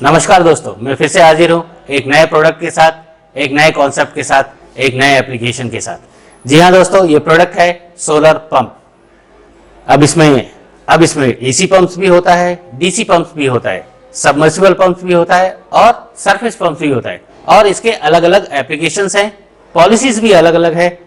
नमस्कार दोस्तों, मैं फिर से हाजिर हूँ एक नए प्रोडक्ट के साथ, एक नए कॉन्सेप्ट के साथ, एक नए एप्लीकेशन के साथ। जी हाँ दोस्तों, ये प्रोडक्ट है सोलर पंप। अब इसमें एसी पंप्स भी होता है, डीसी पंप्स भी होता है, सबमर्सिबल पंप्स भी होता है और सरफेस पंप्स भी होता है और इसके अलग अलग एप्लीकेशंस हैं, पॉलिसीज भी अलग अलग है।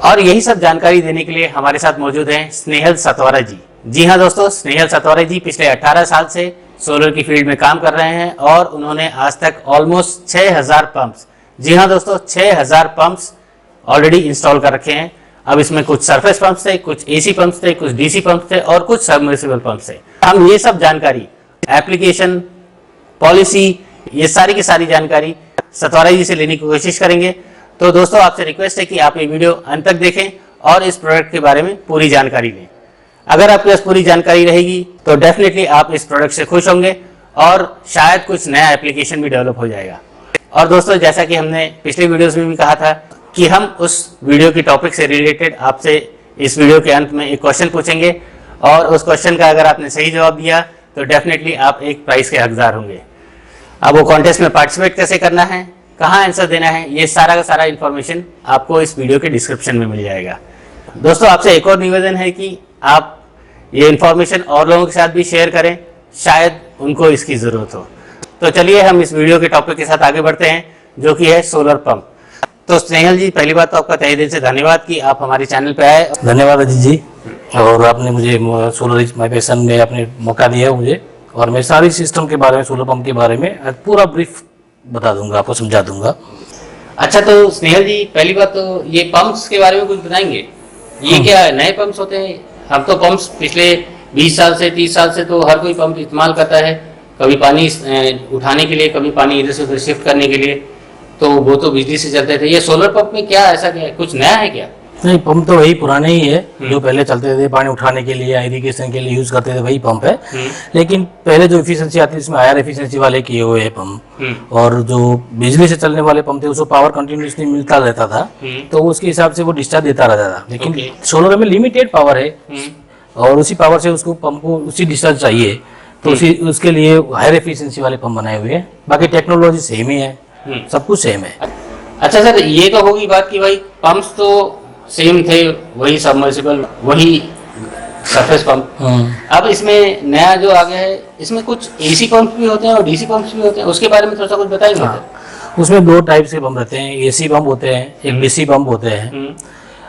और यही सब जानकारी देने के लिए हमारे साथ मौजूद हैं स्नेहल सतवारा जी। जी हाँ दोस्तों, स्नेहल सतवारा जी पिछले 18 साल से सोलर की फील्ड में काम कर रहे हैं और उन्होंने आज तक ऑलमोस्ट 6000 पंप्स, जी हाँ दोस्तों 6000 पंप्स ऑलरेडी इंस्टॉल कर रखे हैं। अब इसमें कुछ सरफेस पंप्स थे, कुछ एसी पंप्स थे, कुछ डीसी पंप्स थे और कुछ सबमर्सिबल पंप्स थे। हम ये सब जानकारी, एप्लीकेशन, पॉलिसी, ये सारी की सारी जानकारी सतवारा जी से लेने की कोशिश करेंगे। तो दोस्तों, आपसे रिक्वेस्ट है कि आप ये वीडियो अंत तक देखें और इस प्रोडक्ट के बारे में पूरी जानकारी लें। अगर आपके पास पूरी जानकारी रहेगी तो डेफिनेटली आप इस प्रोडक्ट से खुश होंगे और शायद कुछ नया एप्लीकेशन भी डेवलप हो जाएगा। और दोस्तों, जैसा कि हमने पिछले वीडियोस में भी कहा था कि हम उस वीडियो की टॉपिक से रिलेटेड आपसे इस वीडियो के अंत में एक क्वेश्चन पूछेंगे और उस क्वेश्चन का अगर आपने सही जवाब दिया तो डेफिनेटली आप एक प्राइज के हकदार होंगे। अब वो कॉन्टेस्ट में पार्टिसिपेट कैसे करना है, कहाँ आंसर देना है, ये सारा का सारा इन्फॉर्मेशन आपको इस वीडियो के डिस्क्रिप्शन में मिल जाएगा। दोस्तों, आपसे एक और निवेदन है कि आप ये इन्फॉर्मेशन और लोगों के साथ भी शेयर करें, शायद उनको इसकी ज़रूरत हो। तो चलिए हम इस वीडियो के टॉपिक के साथ आगे बढ़ते हैं, जो कि है सोलर पंप। तो स्नेहल जी, पहली बात तो आपका तहे दिल से धन्यवाद कि आप हमारे चैनल पे आए। धन्यवाद अजीत जी, और आपने मुझे सोलर इज माय पैशन में आपने मौका दिया मुझे, और मैं सारी सिस्टम के बारे में, सोलर पंप के बारे में पूरा ब्रीफ बता दूंगा, आपको समझा दूंगा। अच्छा, तो स्नेहल जी, पहली बात तो ये पंप्स के बारे में कुछ बताएंगे। ये क्या नए पंप्स होते हैं? हम तो पंप्स पिछले 20 साल से 30 साल से तो हर कोई पंप इस्तेमाल करता है, कभी पानी उठाने के लिए, कभी पानी इधर से उधर शिफ्ट करने के लिए, तो वो तो बिजली से चलते थे। ये सोलर पंप में क्या ऐसा क्या है, कुछ नया है क्या? नहीं, पंप तो वही पुराने ही है जो पहले चलते थे, पानी उठाने के लिए, इरिगेशन के लिए यूज करते थे, वही पंप है। लेकिन पहले जो एफिशिएंसी आती है इसमें हायर एफिशिएंसी वाले किए हुए हैं पंप, और जो बिजली से चलने वाले पंप थे उसको पावर कंटिन्यूसली मिलता रहता था, तो उसके हिसाब से वो डिस्चार्ज देता रहता था। लेकिन सोलर में लिमिटेड पावर है और उसी पावर से उसको पंप को उसी डिस्चार्ज चाहिए, तो उसके लिए हायर एफिशिएंसी वाले पंप बनाए हुए हैं। बाकी टेक्नोलॉजी सेम ही है, सब कुछ सेम है। अच्छा सर, ये तो होगी बात कि भाई पंप्स तो सेम थे, वही सबमर्सिबल, वही सरफेस पंप। अब इसमें नया जो आ गया है, इसमें कुछ एसी पंप भी होते हैं और डीसी पंप्स भी होते हैं, उसके बारे में थोड़ा सा कुछ बताएंगे? उसमें दो टाइप के पंप रहते हैं, एसी पंप होते हैं, एक डीसी पंप होते हैं।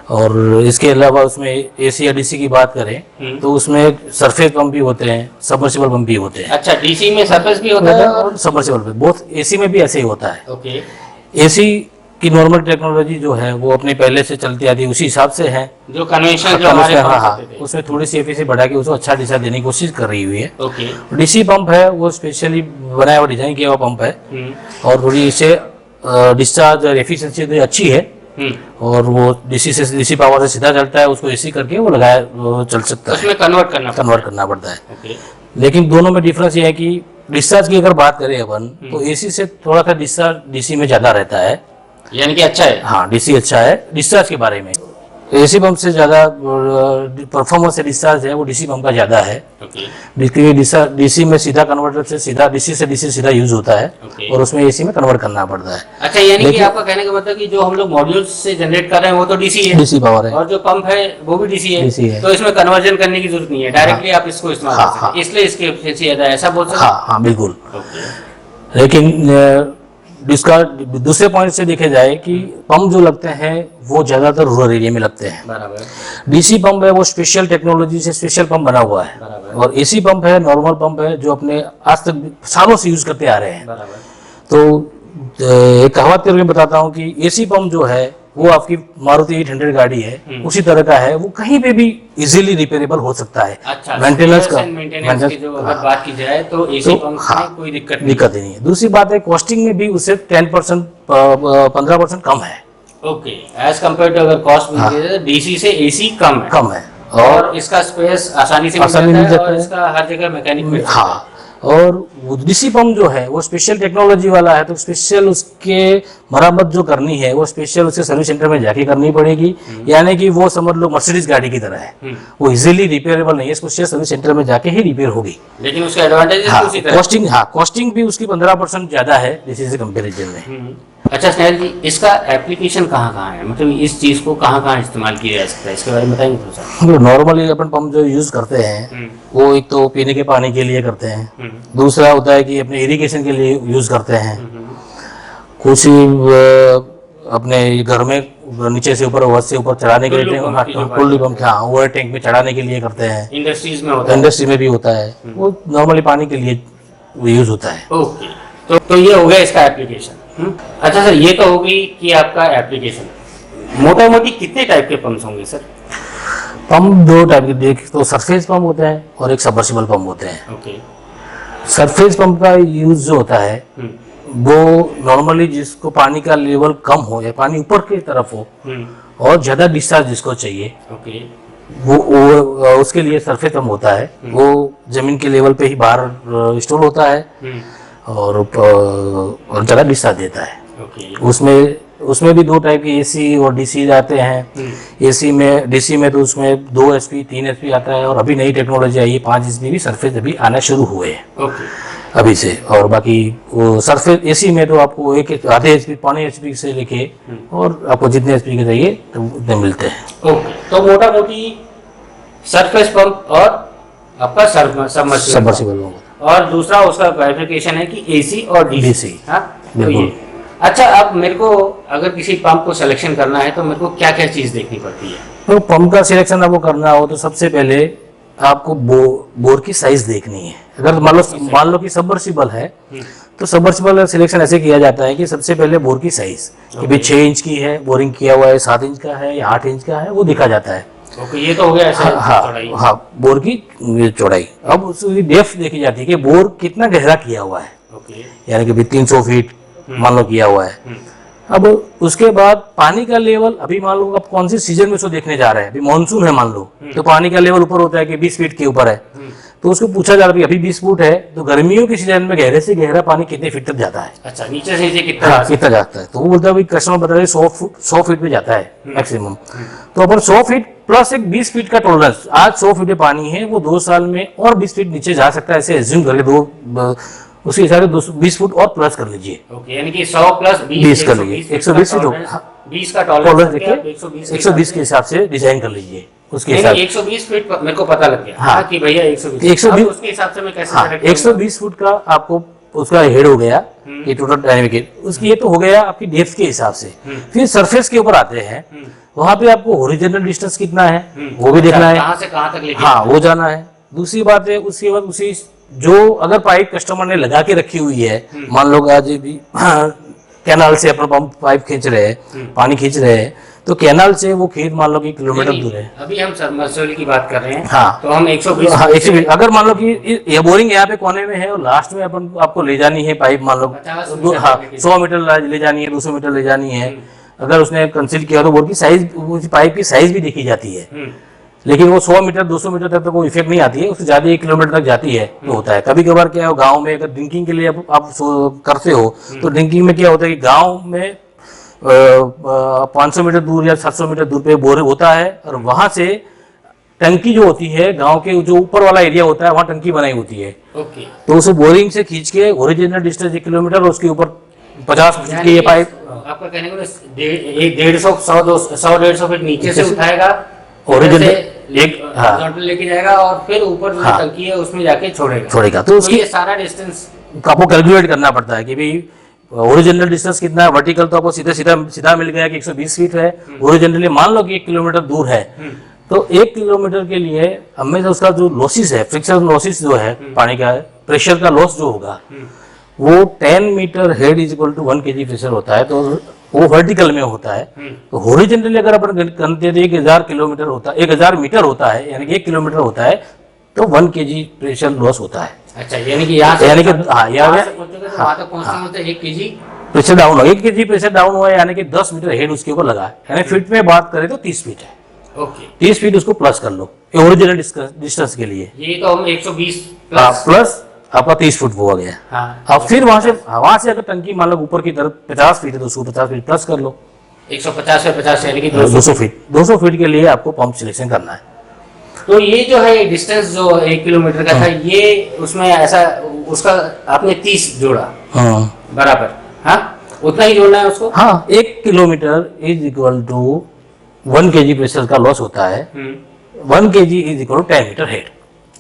और इसके अलावा उसमें एसी या डीसी की बात करें तो उसमें सरफेस पंप भी होते हैं, सबमर्सिबल पंप भी होते हैं। अच्छा, डीसी में सरफेस भी होता है और सबमर्सिबल भी, बोथ एसी में भी ऐसे ही होता है। ओके। एसी की नॉर्मल टेक्नोलॉजी जो है वो अपने पहले से चलती आती है, उसी हिसाब से है जो कन्वेंशनल जो हमारे पास होते थे। उसमें थोड़ी सी एफिशिएंसी बढ़ा के उसको अच्छा डिस्चार्ज देने की कोशिश कर रही हुई है। ओके। डीसी पंप है वो स्पेशली बनाया हुआ, डिजाइन किया हुआ पंप है, और थोड़ी इससे डिस्चार्ज और एफिशिएंसी अच्छी है, और वो डीसी पावर से सीधा चलता है, उसको एसी करके वो लगाया चल सकता है, उसमें कन्वर्ट करना पड़ता है। लेकिन दोनों में डिफरेंस ये है कि डिस्चार्ज की अगर बात करें अपन, तो एसी से थोड़ा सा डिस्चार्ज डीसी में ज्यादा रहता है, यानी कि अच्छा है। हाँ, डीसी अच्छा है डिस्चार्ज के बारे में। एसी पंप से ज्यादा परफॉर्मेंस से डिस्चार्ज है वो डीसी पंप का ज्यादा है। डीसी में सीधा कन्वर्टर से सीधा डीसी से सीधा यूज होता है, और उसमें एसी में कन्वर्ट करना पड़ता है। अच्छा, यानी कि आपका कहने का मतलब कि जो हम लोग मॉड्यूल से जनरेट कर रहे हैं वो तो डीसी है, डीसी पावर है, और जो पंप है वो भी डीसी है, तो इसमें कन्वर्जन करने की जरूरत नहीं है, डायरेक्टली आप इसको इस्तेमाल कर सकते हैं, इसलिए इसकी एफिशिएंसी ज्यादा है, ऐसा बोल सकते हैं? हाँ, बिल्कुल। लेकिन इसका दूसरे पॉइंट से देखे जाए कि पंप जो लगते हैं वो ज्यादातर रूरल एरिया में लगते हैं। बराबर। डीसी पंप है वो स्पेशल टेक्नोलॉजी से स्पेशल पंप बना हुआ है, और एसी पंप है नॉर्मल पंप है जो अपने आज तक सालों से यूज करते आ रहे हैं। तो एक कहावत करके बताता हूँ कि एसी पंप जो है वो आपकी मारुति 800 गाड़ी है, उसी तरह का है, वो कहीं पे भी इजीली रिपेयरेबल हो सकता है। अच्छा, मेंटेनेंस की जो अगर बात की जाए तो एसी पंप में कोई दिक्कत ही नहीं है। दूसरी बात है, कॉस्टिंग में भी उससे 10% 15% कम है। ओके, एज कम्पेयर टू अगर कॉस्ट डीसी से एसी कम है, और इसका स्पेस आसानी से मिल जाता है, और इसका हर जगह मैकेनिक मिल जाता है। और डीसी पंप जो है वो स्पेशल टेक्नोलॉजी वाला है, तो स्पेशल उसके मरम्मत जो करनी है वो स्पेशल उसके सर्विस सेंटर में जाके करनी पड़ेगी। यानी कि वो समझ लो मर्सिडीज गाड़ी की तरह है, वो इजीली रिपेयरेबल नहीं है, इसको सर्विस सेंटर में जाके ही रिपेयर होगी। लेकिन उसका एडवांटेज उसी तरह कॉस्टिंग भी उसकी 15% ज्यादा है डीसी से कंपेरिजन में। अच्छा स्नेहल जी, इसका एप्लीकेशन कहाँ है, मतलब इस चीज को कहाँ इस्तेमाल किया जा सकता है, इसके बारे में बताएंगे थोड़ा सा। नॉर्मली अपन पंप जो यूज करते हैं वो एक तो पीने के पानी के लिए करते हैं, दूसरा होता है कि अपने इरिगेशन के लिए यूज करते हैं, कुछ अपने घर में नीचे से ऊपर से ऊपर चढ़ाने के लिए टुल्लू पंप, हाँ ओवर टैंक में चढ़ाने के लिए करते हैं, इंडस्ट्रीज में होता है, इंडस्ट्री में भी होता है, वो नॉर्मली पानी के लिए यूज होता है। ओके, तो ये हो गया इसका एप्लीकेशन। अच्छा सर, ये तो होगी कि आपका एप्लीकेशन। मोटा मोटी कितने टाइप के पंप्स होंगे सर? पंप दो टाइप के, देख तो सरफेस पंप होते हैं और एक सबमर्सिबल पंप होते हैं। ओके। सरफेस पंप का यूज जो होता है वो नॉर्मली जिसको पानी का लेवल कम हो या पानी ऊपर की तरफ हो और ज्यादा डिस्चार्ज जिसको चाहिए, ओके, वो उसके लिए सरफेस पंप होता है। वो जमीन के लेवल पे ही बाहर इंस्टॉल होता है और ज्यादा डिस्चार्ज देता है। ओके। उसमें भी दो टाइप के एसी और डीसी आते हैं। एसी में, डीसी में तो उसमें 2 HP 3 HP आता है, और अभी नई टेक्नोलॉजी आई है 5 HP भी सरफेस अभी आना शुरू हुए हैं ओके अभी से। और बाकी वो सरफेस एसी में तो आपको एक आधे HP 5 HP से लेके और आपको जितने HP के चाहिए तो उतने मिलते हैं। ओके, तो मोटा मोटी सरफेस पंप और आपका सबमर्सिबल पंप और दूसरा उसका क्वालिफिकेशन है कि एसी और डीसी। हाँ, तो ये अच्छा। अब मेरे को अगर किसी पंप को सिलेक्शन करना है तो मेरे को क्या क्या चीज देखनी पड़ती है? तो पंप का सिलेक्शन आपको करना हो तो सबसे पहले आपको बोर की साइज देखनी है। अगर मान लो कि सबमर्सिबल है तो सबमर्सिबल का सिलेक्शन ऐसे किया जाता है कि सबसे पहले बोर की साइज कि भाई 6 इंच की है, बोरिंग किया हुआ है, 7 इंच का है या 8 इंच का है, वो देखा जाता है। ओके, ये तो हो गया ऐसे चौड़ाई। हाँ, बोर की चौड़ाई। अब उसकी डेप्थ देखी जाती है कि बोर कितना गहरा किया हुआ है। ओके, यानी कि 300 फीट मान लो किया हुआ है। अब उसके बाद पानी का लेवल, अभी मान लो आप कौन सी सीजन में उसको देखने जा रहे हैं, अभी मानसून है मान लो, तो पानी का लेवल ऊपर होता है कि 20 फीट के ऊपर है, तो उसको पूछा जा रहा है अभी 20 फुट है तो गर्मियों के सीजन में गहरे से गहरा पानी कितने फीट तक जाता है। अच्छा, नीचे से नीचे कितना जाता है, तो वो बोलता है कस्टमर बता रहे 100 फीट में जाता है मैक्सिमम। तो अपन 100 फीट प्लस एक 20 फीट का टॉलरेंस, आज 100 फीट पानी है वो 2 साल में और 20 फीट नीचे जा सकता है, ऐसे एज्यूम करके उसके हिसाब से 20 फुट और प्लस कर लीजिए। ओके, यानी कि 100 प्लस 20 कर लीजिए, 120 फीट 20 का टॉलरेंस देखिए, 120 के हिसाब से डिजाइन कर लीजिए। उसके हिसाब 120 फीट मेरे को पता लग गया। हाँ, कि भैया 120 उसके हिसाब से मैं कैसे 120 फुट का आपको उसका हेड हो गया ये टोटल डायनेमिक, उसकी ये तो हो गया आपकी डेप्थ के हिसाब से। फिर सरफेस के ऊपर आते हैं, वहां पे आपको हॉरिजॉन्टल डिस्टेंस कितना है वो भी देखना है, कहां से कहां तक लेके, हाँ वो जाना है। दूसरी बात है उसके बाद उसी जो अगर पाइप कस्टमर ने लगा के रखी हुई है, मान लो आज भी कैनाल से अपना पंप पाइप खींच रहे हैं, पानी खींच रहे हैं, तो कैनाल से वो खेत मान लो कि किलोमीटर दूर है। अभी हम सबमर्सिबल की बात कर रहे हैं, हाँ, तो हम 120 अगर मान लो कि ये बोरिंग यहाँ पे कोने में है और लास्ट में अपन आपको ले जानी है पाइप, मान लो 100 मीटर ले जानी है, 200 मीटर ले जानी है, अगर उसने कंसील किया तो बोर की साइज, पाइप की साइज भी देखी जाती है। लेकिन वो 100 मीटर 200 मीटर तक तो कोई इफेक्ट नहीं आती है, उससे ज्यादा 1 किलोमीटर तक जाती है तो होता है। कभी कभार क्या है गांव में अगर ड्रिंकिंग के लिए आप करते हो तो ड्रिंकिंग में क्या होता है कि गांव में 500 मीटर दूर या 700 मीटर दूर पे बोर होता है, और वहां से टंकी जो होती है गांव के जो ऊपर वाला एरिया होता है वहां टंकी बनाई होती है। ओके, तो उसे बोरिंग से खींच के ओरिजिनल डिस्टेंस 1 किलोमीटर और उसके ऊपर 50 फीट की ये पाइप, आपका कहने को 150 फीट नीचे से उठाएगा, ओरिजिनल लेके जाएगा और फिर ऊपर जो टंकी है उसमें जाके छोड़ेगा। तो उसकी ये सारा डिस्टेंस आपको कैलकुलेट करना पड़ता है कि भाई ओरिजिनल डिस्टेंस कितना है। वर्टिकल तो आपको सीधा मिल गया कि 120 फीट है, ओरिजिनली मान लो कि 1 किलोमीटर दूर है, तो 1 किलोमीटर के लिए हमेशा उसका जो लॉसिस है, फ्रिक्शन लॉसिस जो है, पानी का प्रेशर का लॉस जो होगा वो 10 meter head is equal to 1 kg pressure होता है, तो वो वर्टिकल में होता है। तो हॉरिजॉन्टली अगर अपन करते हैं 1000 किलोमीटर होता है, 1000 मीटर होता है, यानी कि 1 किलोमीटर होता है, तो 1 kg प्रेशर लॉस होता है। अच्छा, यानी कि यहाँ से यानी कि वहाँ तक पहुँचना होता है 1 kg प्रेशर डाउन हो, 1 kg प्रेशर डाउन हुआ है, यानी कि 10 मीटर हेड उसके ऊपर लगा है, यानी फीट में बात करें तो 30 फीट है। ओके, 30 फीट उसको प्लस कर लो ओरिजिनल डिस्टेंस के लिए। ये तो हम 120 प्लस आपका 30 फुट वो आ गया। हाँ, अब फिर वहां से अगर टंकी मान लो ऊपर की तरफ 50 फीट है तो 150 फीट प्लस कर लो, 150 से 50 यानी कि 200 फीट। 200 फीट के लिए आपको पंप सिलेक्शन करना है। तो ये जो है डिस्टेंस जो 1 किलोमीटर का था, ये उसमें ऐसा उसका आपने 30 जोड़ा हाँ बराबर, हाँ उतना ही जोड़ना है उसको। हाँ, 1 kilometer is equal to 1 kg pressure का लॉस होता है। 1 kg is equal to 10 meter head.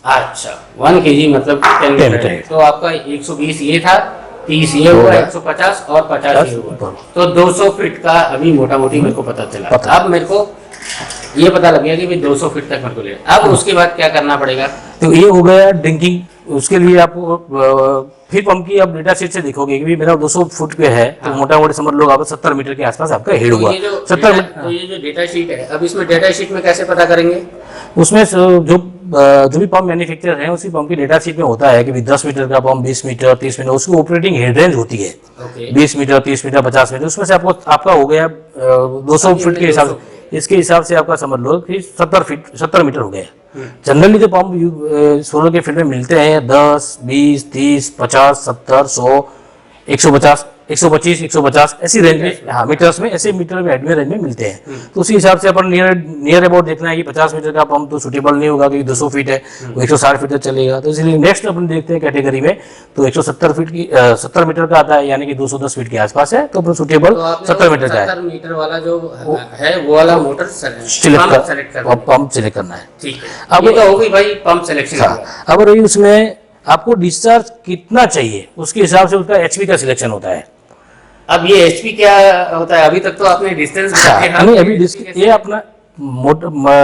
अच्छा, 1 kg मतलब 10 मीटर है। तो आपका 120 ये था, 30 ये हुआ, 150 और 50 ये हुआ, तो 200 फीट का अभी मोटा मोटी मेरे को पता चला। अब मेरे को ये पता लग गया कि भाई 200 फीट तक मेरे को ले। अब उसके बाद क्या करना पड़ेगा? तो ये हो गया ड्रिंकिंग। उसके लिए आपको फिर पंप की आप डेटा शीट से देखोगे कि मेरा 200 फुट पे है, तो मोटा मोटी समझ लो आप 70 मीटर के आसपास आपका हेड हुआ। 70 तो ये जो डेटा शीट है, अब इसमें डेटा शीट में कैसे पता करेंगे? उसमें जो भी पंप मैन्युफैक्चरर है उसी पंप की डेटा शीट में होता है कि 10 मीटर का पंप, 20 मीटर, 30 मीटर, उसकी ऑपरेटिंग हेड रेंज होती है। 20 मीटर, 30 मीटर, 50 मीटर, उसमें से आपका हो गया 200 फीट के हिसाब से। इसके हिसाब से आपका समझ लो कि 70 मीटर हो गया। जनरली जो पंप सोलर के फील्ड में मिलते हैं 10, 20, 30, 50, 70, 100, 150, 125, 150 ऐसी रेंज में, हाँ मीटर्स में, ऐसे मीटर में हेड में रेंज में मिलते हैं। तो उसी हिसाब से अपन नियर अबाउट देखना है कि 50 मीटर का पंप तो सुटेबल नहीं होगा क्योंकि 200 फीट है, वो 160 फीट तक चलेगा। तो इसलिए नेक्स्ट अपन देखते हैं कैटेगरी में, तो 170 फीट की 70 मीटर का आता है, यानी कि 210 फीट के आसपास है, तो अपन सुटेबल 70 मीटर का है। 70 मीटर वाला जो है वो वाला मोटर सिलेक्ट पंप सिलेक्ट करना है। ठीक है, अब तो हो गई भाई पंप सिलेक्शन। अब रही उसमें आपको डिस्चार्ज कितना चाहिए, उसके हिसाब से उसका एचपी का सिलेक्शन होता है। अब ये एचपी क्या होता है? अभी तक तो आपने डिस्टेंस नहीं, अभी ये अपना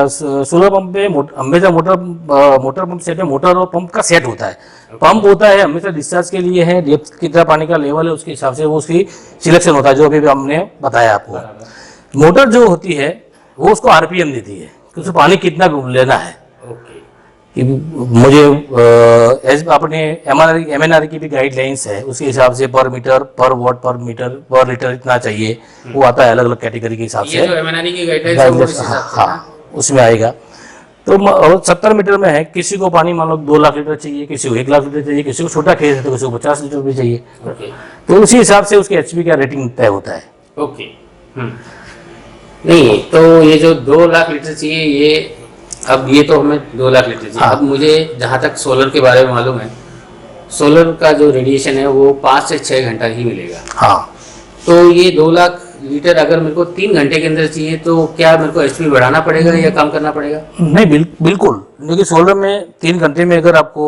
सोलर पंप पे हमेशा मोटर पंप सेट में मोटर और पंप का सेट होता है। पंप होता है हमेशा डिस्चार्ज के लिए है, डेप्थ कितना पानी का लेवल है उसके हिसाब से वो उसकी सिलेक्शन होता है, जो अभी हमने बताया आपको। मोटर जो होती है वो उसको आरपीएम देती है कि उसको पानी कितना लेना है। कि मुझे अपने एमएनआर की भी गाइडलाइंस है, उसके हिसाब से पर मीटर, पर वॉट, पर मीटर, पर लीटर इतना चाहिए, वो आता है अलग अलग कैटेगरी के हिसाब से। ये जो एमएनआर की गाइडलाइंस, हाँ उसमें आएगा। तो 70 मीटर में है, किसी को पानी मान लो 2 लाख लीटर चाहिए, किसी को 1 लाख लीटर चाहिए, किसी को छोटा खेत है तो किसी को 50 लीटर भी चाहिए। तो उसी हिसाब से उसके एचपी का रेटिंग तय होता है। ओके, नहीं तो ये जो 2 लाख लीटर चाहिए, ये अब ये तो हमें 2 लाख लीटर चाहिए। अब मुझे जहाँ तक सोलर के बारे में मालूम है, सोलर का जो रेडिएशन है वो 5 से 6 घंटा ही मिलेगा। हाँ, तो ये 2 लाख लीटर अगर मेरे को 3 घंटे के अंदर चाहिए तो क्या मेरे को एचपी बढ़ाना पड़ेगा या कम करना पड़ेगा? नहीं, बिल्कुल। क्योंकि सोलर में 3 घंटे में अगर आपको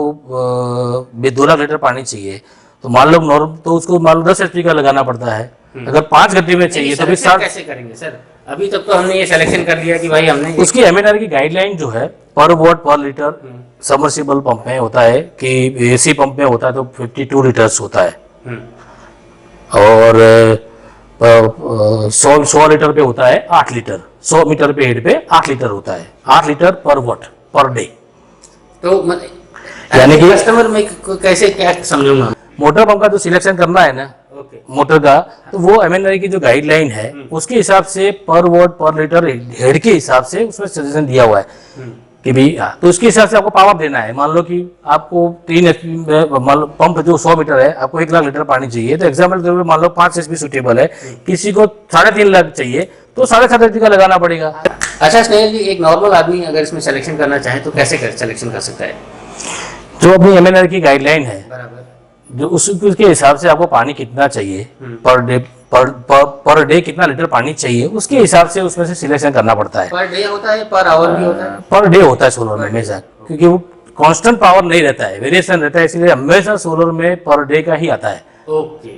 2 लाख लीटर पानी चाहिए तो मान लो नॉर्मल तो उसको मान लो 10 एचपी का लगाना पड़ता है। अगर 5 घंटे में चाहिए तो फिर कैसे करेंगे सर? अभी तक तो हमने ये सिलेक्शन कर लिया कि भाई हमने उसकी एमएनआर की गाइडलाइन जो है पर वॉट पर लीटर सबमर्सिबल पंप में होता है कि एसी पंप में होता है तो 52 लीटर्स होता है, और 100 लीटर पे होता है 8 लीटर, 100 मीटर पे हेड पे 8 लीटर होता है, 8 लीटर पर वॉट पर डे। तो यानी कि कस्टमर में कैसे क्या समझूंगा? मोटर पंप का जो सिलेक्शन करना है ना मोटर का, तो वो एमएनआर की जो गाइडलाइन है उसके हिसाब से पर वॉट पर लीटर हेड के हिसाब से उसमें सजेशन दिया हुआ है कि भी तो उसके हिसाब से आपको पावर देना है। मान लो कि आपको 3 एचपी मान लो पंप जो 100 मीटर है, आपको 1 लाख लीटर पानी चाहिए, तो एग्जाम्पल के तौर पर मान लो 5 एचपी सुटेबल है, किसी को 3.5 लाख चाहिए तो 7.5 एचपी का लगाना पड़ेगा। अच्छा स्नेहल जी, एक नॉर्मल आदमी अगर इसमें सिलेक्शन करना चाहे तो कैसे सिलेक्शन कर सकता है? जो अपनी एमएनआर की गाइडलाइन है, बराबर, जो उसके हिसाब से आपको पानी कितना चाहिए पर डे कितना लीटर पानी चाहिए, उसके हिसाब से उसमें से सिलेक्शन करना पड़ता है। पर डे होता है, पर आवर भी होता है? पर डे होता है सोलर में हमेशा, क्योंकि वो कांस्टेंट पावर नहीं रहता है, वेरिएशन रहता है, इसलिए हमेशा सोलर में पर डे का ही आता है।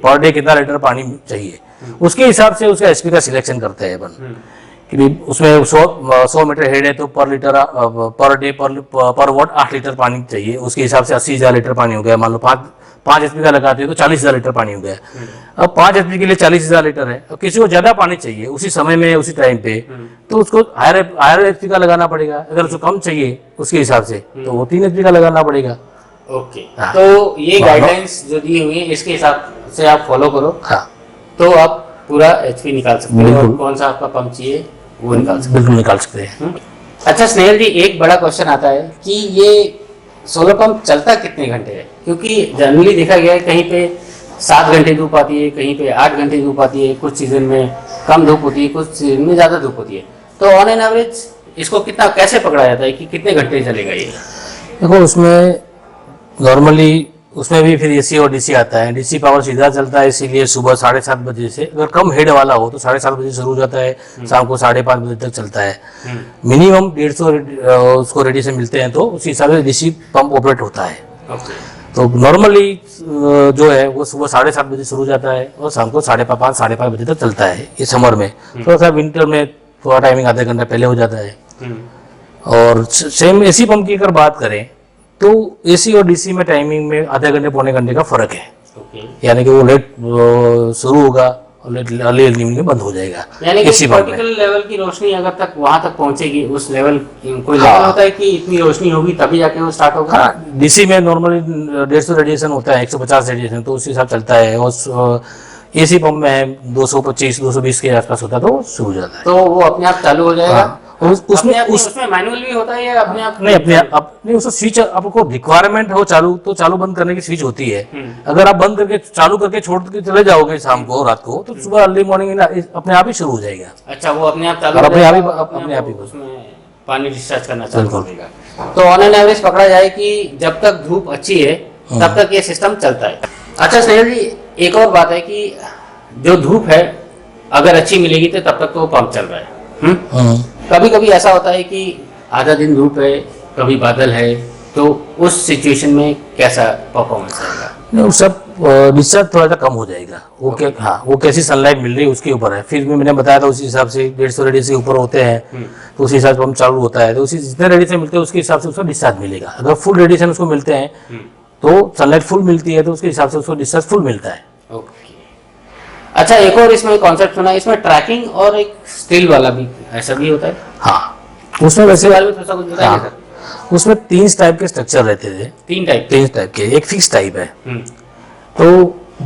पर डे कितना लीटर पानी चाहिए उसके हिसाब से उसका एचपी का सिलेक्शन करते हैं अपन कि उसमें 100 मीटर हेड है तो पर लीटर पर डे पर वॉट 8 लीटर पानी चाहिए, उसके हिसाब से 80,000 लीटर पानी हो गया। मान लो 5 एचपी का लगाते हो तो 40,000 लीटर पानी हो गया। अब 5 एचपी के लिए 40,000 लीटर है, अब किसी को ज्यादा पानी चाहिए उसी समय में उसी टाइम पे, तो उसको हायर एचपी का लगाना पड़ेगा। अगर उसको कम चाहिए उसके हिसाब से तो वो 3 एचपी का लगाना पड़ेगा। ओके, तो ये गाइडलाइंस जो दी हुई है इसके हिसाब से आप फॉलो करो, तो आप पूरा एचपी निकाल सकते हैं और कौन सा आपका पंप चाहिए वो निकाल सकते हैं। बिल्कुल निकाल सकते हैं। अच्छा स्नेहल जी, एक बड़ा क्वेश्चन आता है कि ये सोलर पंप चलता कितने घंटे है? क्योंकि जनरली देखा गया है कहीं पे 7 घंटे धूप आती है, कहीं पे 8 घंटे धूप आती है, कुछ सीजन में कम धूप होती है, कुछ सीजन में ज़्यादा धूप होती है। तो ऑन एन एवरेज इसको कितना कैसे पकड़ा जाता है कि कितने घंटे चलेगा ये? देखो उसमें नॉर्मली उसमें भी फिर एसी और डीसी आता है। डीसी पावर सीधा चलता है, इसीलिए सुबह 7:30 बजे से, अगर कम हेड वाला हो तो 7:30 बजे शुरू हो जाता है, शाम को 5:30 बजे तक चलता है। मिनिमम 150 उसको रेडिएशन मिलते हैं, तो उसी हिसाब से डीसी पंप ऑपरेट होता है। तो नॉर्मली जो है वो सुबह 7:30 बजे शुरू हो जाता है और शाम को 5:30 साढ़े 5 बजे तक चलता है, ये समर में। थोड़ा सा विंटर में थोड़ा टाइमिंग आधा घंटा पहले हो जाता है। और सेम एसी पंप की अगर बात करें तो एसी और डीसी में टाइमिंग में आधे घंटे पौने घंटे का फर्क है। यानी कि वो लेट शुरू होगा और लेट अर्ली इवनिंग में बंद हो जाएगा। यानी कि पर्टिकुलर लेवल की रोशनी अगर तक वहां तक पहुंचेगी, उस लेवल कोई लेवल होता है कि इतनी रोशनी होगी तभी जाके वो स्टार्ट होगा। हाँ, डीसी में नॉर्मली 150 रेडिएशन होता है, 150 रेडिएशन, तो उस हिसाब चलता है। और एसी पंप में है 225 220 के आसपास होता है, तो शुरू हो जाता है। तो वो अपने आप चालू हो जाएगा। हाँ। उसमें मैनुअल भी होता है या अपने आप? नहीं, अपने आप नहीं, उसमें स्विच आपको रिक्वायरमेंट हो चालू, तो चालू बंद करने की स्विच होती है। अगर आप बंद करके चालू करके छोड़ के चले जाओगे शाम को रात को, तो सुबह अर्ली मॉर्निंग अपने आप ही शुरू हो जाएगा। अच्छा, वो अपने आप चालू अपने आप ही उसमें पानी डिस्चार्ज करना चालू कर देगा। तो ऑन एन एवरेज पकड़ा जाए कि जब तक धूप अच्छी है तब तक ये सिस्टम चलता है। अच्छा स्नेहल जी, एक और बात है कि जो धूप है अगर अच्छी मिलेगी तो तब तक तो पंप चल रहा है। कभी कभी ऐसा होता है कि आधा दिन धूप है, कभी बादल है, तो उस सिचुएशन में कैसा परफॉर्मेंस आएगा? नहीं, वो सब डिस्चार्ज थोड़ा सा कम हो जाएगा। वो क्या, हाँ, वो कैसी सनलाइट मिल रही है उसके ऊपर है। फिर भी मैंने बताया था उसी हिसाब से 150 रेडियस से ऊपर होते हैं तो उसी हिसाब से पंप चालू होता है। तो उसी जितने रेडिएशन मिलते हैं उसके हिसाब से उसका डिस्चार्ज मिलेगा। अगर फुल रेडिएशन उसको मिलते हैं तो सनलाइट फुल मिलती है, तो उसके हिसाब से उसको डिस्चार्ज फुल मिलता है। अच्छा, एक और इसमें कॉन्सेप्ट सुना है, इसमें ट्रैकिंग और एक स्टिल वाला भी ऐसा भी होता है? हाँ, उसमें वैसे थोड़ा कुछ बताइए सर। उसमें 3 टाइप के स्ट्रक्चर रहते थे। 3 टाइप के, एक फिक्स टाइप है। तो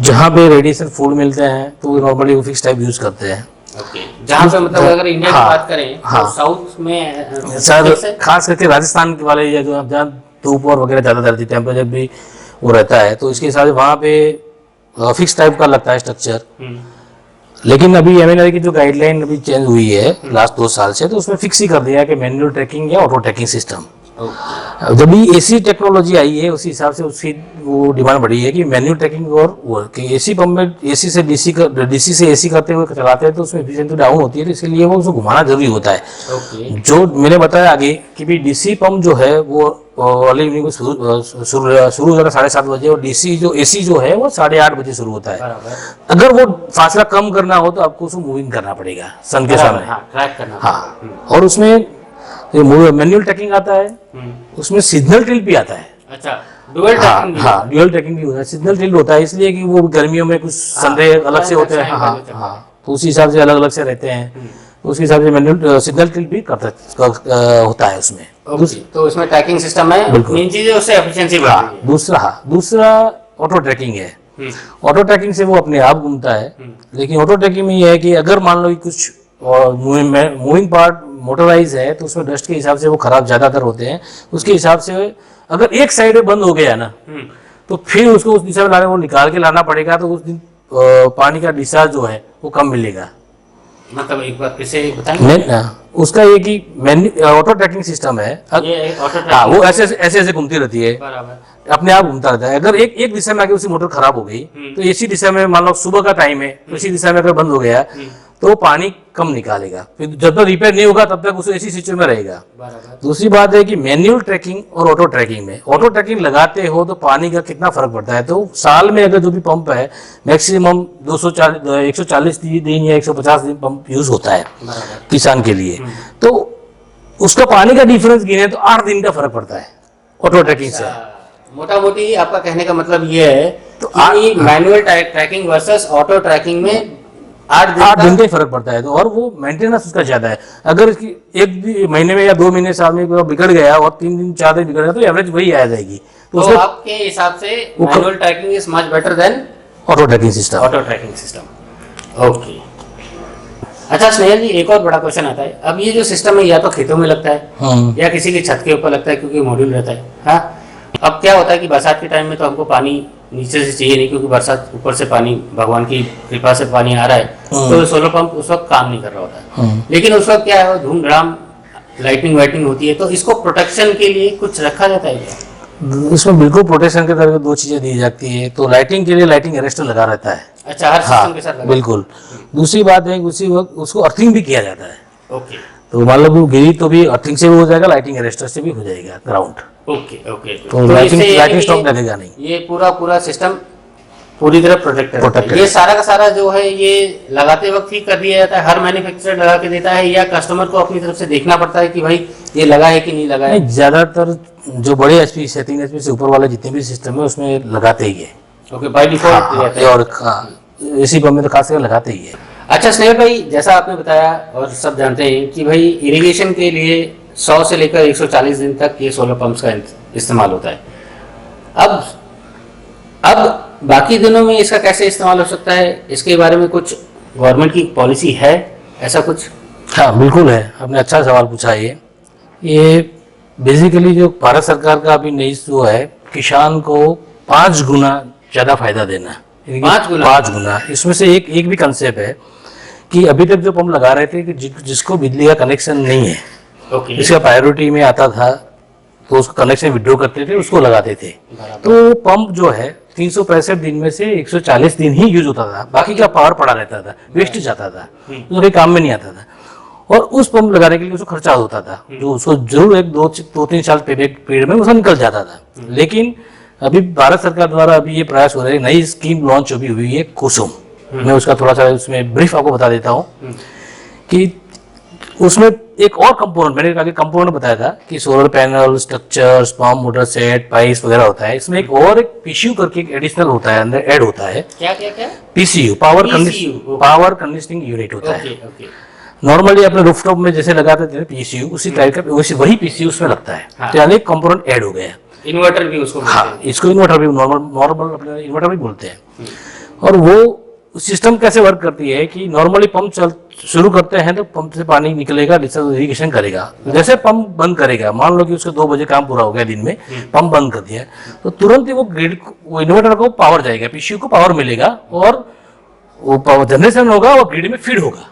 जहाँ पे रेडिएशन फुल मिलते हैं तो नॉर्मली वो फिक्स टाइप यूज करते हैं। जहाँ पे मतलब अगर इंडिया की बात करें तो साउथ में सर, खास करके राजस्थान वाले या जो जहाँ धूप और वगैरह ज्यादा रहती है, टेम्परेचर भी वो रहता है, तो इसके हिसाब से वहाँ पे फिक्स टाइप का लगता है स्ट्रक्चर। लेकिन अभी MNRE की जो गाइडलाइन अभी चेंज हुई है लास्ट 2 साल से, तो उसमें फिक्स ही कर दिया है कि मैनुअल ट्रैकिंग या ऑटो ट्रैकिंग सिस्टम। जब भी एसी टेक्नोलॉजी आई है उसी हिसाब से उसकी वो डिमांड बढ़ी है कि मैनुअल ट्रैकिंग और कि एसी पंप में एसी से डीसी से एसी करते हुए चलाते हैं तो उसमें एफिशिएंसी डाउन होती है, तो इसके लिए वो उसको घुमाना जरूरी होता है। जो मैंने बताया आगे कि भी डीसी पंप जो है वो अर्ली इवनिंग को शुरू हो जाता है 7:30 बजे, और डीसी जो एसी जो है वो 8:30 बजे शुरू होता है। अगर वो फासला कम करना हो तो आपको उसको मूविंग करना पड़ेगा सन के सामने। ट्रैक करना। हाँ, और उसमें मैनुअल ट्रैकिंग आता है, उसमें सिग्नल टिल्ट भी आता है। अच्छा, डुअल ट्रैकिंग? हाँ, डुअल ट्रैकिंग भी होता है। सिग्नल टिल्ट होता है इसलिए कि वो गर्मियों में कुछ संदेह अलग से होते हैं। हाँ, तो उसी हिसाब से अलग अलग से रहते हैं, तो उसी हिसाब से मैनुअल सिग्नल टिल्ट भी होता है उसमें। तो इसमें ट्रैकिंग सिस्टम है, मेन चीज है, उससे एफिशिएंसी बढ़ती है। दूसरा ऑटो ट्रैकिंग है। ऑटो ट्रैकिंग से वो अपने आप घूमता है, लेकिन ऑटो ट्रैकिंग में ये है कि अगर मान लो कुछ मूविंग पार्ट मोटराइज है तो उसमें डस्ट के हिसाब से वो खराब ज्यादातर होते हैं। उसके हिसाब से अगर एक साइड में बंद हो गया ना तो फिर उसको उस दिशा में लाने वो निकाल के लाना पड़ेगा, तो उस दिन पानी का डिस्चार्ज जो है वो कम मिलेगा। मतलब एक बार फिर से बताएंगे? उसका ये कि ऑटो ट्रैकिंग सिस्टम है, वो ऐसे घूमती रहती है, अपने आप घूमता रहता है। अगर एक दिशा में आके उसकी मोटर खराब हो गई तो इसी दिशा में मान लो सुबह का टाइम है तो इसी दिशा में अगर बंद हो गया तो पानी कम निकालेगा, फिर जब तक रिपेयर नहीं होगा तब तक उसे ऐसी सिचुएशन में रहेगा। दूसरी बात है कि मैनुअल ट्रैकिंग और ऑटो ट्रैकिंग में, ऑटो ट्रैकिंग लगाते हो तो पानी का कितना फर्क पड़ता है। तो साल में अगर जो भी पंप है मैक्सिमम 140 दिन या 150 दिन पंप यूज होता है किसान के लिए, तो उसका पानी का डिफरेंस गिने तो 8 दिन का फर्क पड़ता है ऑटो ट्रैकिंग से। मोटा मोटी आपका कहने का मतलब ये है तो manual tracking versus auto tracking में 8 दिन का ही फर्क पड़ता है। तो और वो मेंटेनेंस उसका ज्यादा है। अगर इसकी 1 महीने में या 2 महीने साल में बिगड़ गया और 3 दिन 4 दिन बिगड़ गया तो एवरेज वही आ जाएगी। तो आपके हिसाब से manual tracking is much better than auto tracking system. Okay. अच्छा स्नेहल जी, एक और बड़ा क्वेश्चन आता है, अब ये जो सिस्टम है या तो खेतों में लगता है या किसी की छत के ऊपर लगता है क्योंकि मॉड्यूल रहता है, हाँ, अब क्या होता है कि बरसात के टाइम में तो हमको पानी नीचे से चाहिए नहीं, क्योंकि बरसात ऊपर से पानी, भगवान की कृपा से पानी आ रहा है, तो सोलर पंप उस वक्त काम नहीं कर रहा होता है। लेकिन उस वक्त क्या है, धूमधाम लाइटिंग वाइटिंग होती है, तो इसको प्रोटेक्शन के लिए कुछ रखा जाता है क्या? इसमें बिल्कुल प्रोटेक्शन के तरफ दो चीजें दी जाती है। तो लाइटिंग के लिए लाइटिंग अरेस्टर लगा रहता है। अच्छा, हर सिस्टम के साथ लगा? बिल्कुल। दूसरी बात है, उसी वक्त उसको अर्थिंग भी किया जाता है। ओके, तो मान लो वो गिरी तो भी अर्थिंग से भी हो जाएगा, लाइटिंग अरेस्टर से भी हो जाएगा ग्राउंड। Okay okay. तो लाइटिंग इससे लाइटिंग ये स्टॉक लगेगा नहीं। ये पूरा सिस्टम पूरी तरह प्रोटेक्टेड Protected है। ये है। सारा का सारा जो है ये लगाते वक्त ही कर दिया जाता है, हर मैन्युफैक्चरर लगा के देता है, या कस्टमर को अपनी तरफ से देखना पड़ता है कि भाई ये लगा है कि नहीं लगा है? नहीं, ज्यादातर जो बड़े एचपी से 3 एचपी से ऊपर वाले जितने भी सिस्टम है उसमें लगाते ही है। ओके, बाय डिफॉल्ट रहता है। और इसी पंप में तो खास कर लगाते ही है। अच्छा स्नेहल भाई, जैसा आपने बताया और सब जानते हैं कि भाई इरिगेशन के लिए 100 से लेकर 140 दिन तक ये सोलर पंप्स का इस्तेमाल होता है। अब बाकी दिनों में इसका कैसे इस्तेमाल हो सकता है, इसके बारे में कुछ गवर्नमेंट की पॉलिसी है ऐसा कुछ? हाँ बिल्कुल है, आपने अच्छा सवाल पूछा। ये बेसिकली जो भारत सरकार का अभी नई जो है, किसान को 5 गुना ज्यादा फायदा देना। 5 गुना? 5 गुना। इसमें से एक भी कंसेप्ट है कि अभी तक जो पंप लगा रहे थे कि जिसको बिजली का कनेक्शन नहीं है, ओके, इसका प्रायोरिटी में आता था तो उसको कनेक्शन विड्रॉ करते थे, उसको लगाते थे। तो पंप जो है 365 दिन में से 140 दिन ही यूज होता था, बाकी का पावर पड़ा रहता था, वेस्ट जाता था, तो कोई काम में नहीं आता था। और उस पंप लगाने के लिए उसको खर्चा होता था, जो उसको जरूर 2-3 साल पीरियड में उसका निकल जाता था। लेकिन अभी भारत सरकार द्वारा अभी ये प्रयास हो रहा है, नई स्कीम लॉन्च अभी हुई है कुसुम। मैं उसका थोड़ा सा उसमें ब्रीफ आपको बता देता हूँ कि उसमें एक और कंपोनेंट, मैंने आगे कंपोनेंट बताया था कि solar panel, structures, pump, motor set, pipes वगैरह होता है। इसमें एक और एक पीसीयू करके एक एडिशनल होता है, अंदर ऐड होता है। क्या क्या क्या? पीसीयू, पावर कंडीशनिंग यूनिट होता है। Okay okay. नॉर्मली अपने रूफटॉप में जैसे लगाते थे पीसीयू, उसी टाइप का वही पीसीयू उसमें लगता है। हाँ। तो यानी एक कंपोनेंट ऐड हो गया। इन्वर्टर भी उसको बोलते हाँ, हैं। इसको इन्वर्टर भी नॉर्मल अपने इन्वर्टर भी बोलते हैं। और वो सिस्टम कैसे वर्क करती है कि नॉर्मली पंप शुरू करते हैं तो पंप से पानी निकलेगा, इरिगेशन करेगा। जैसे पंप बंद करेगा, मान लो कि उसका 2 बजे काम पूरा हो गया दिन में, पंप बंद कर दिया, तो तुरंत ही वो इन्वर्टर को पावर जाएगा, पीसीयू को पावर मिलेगा और वो पावर जनरेशन होगा और ग्रिड में फीड होगा।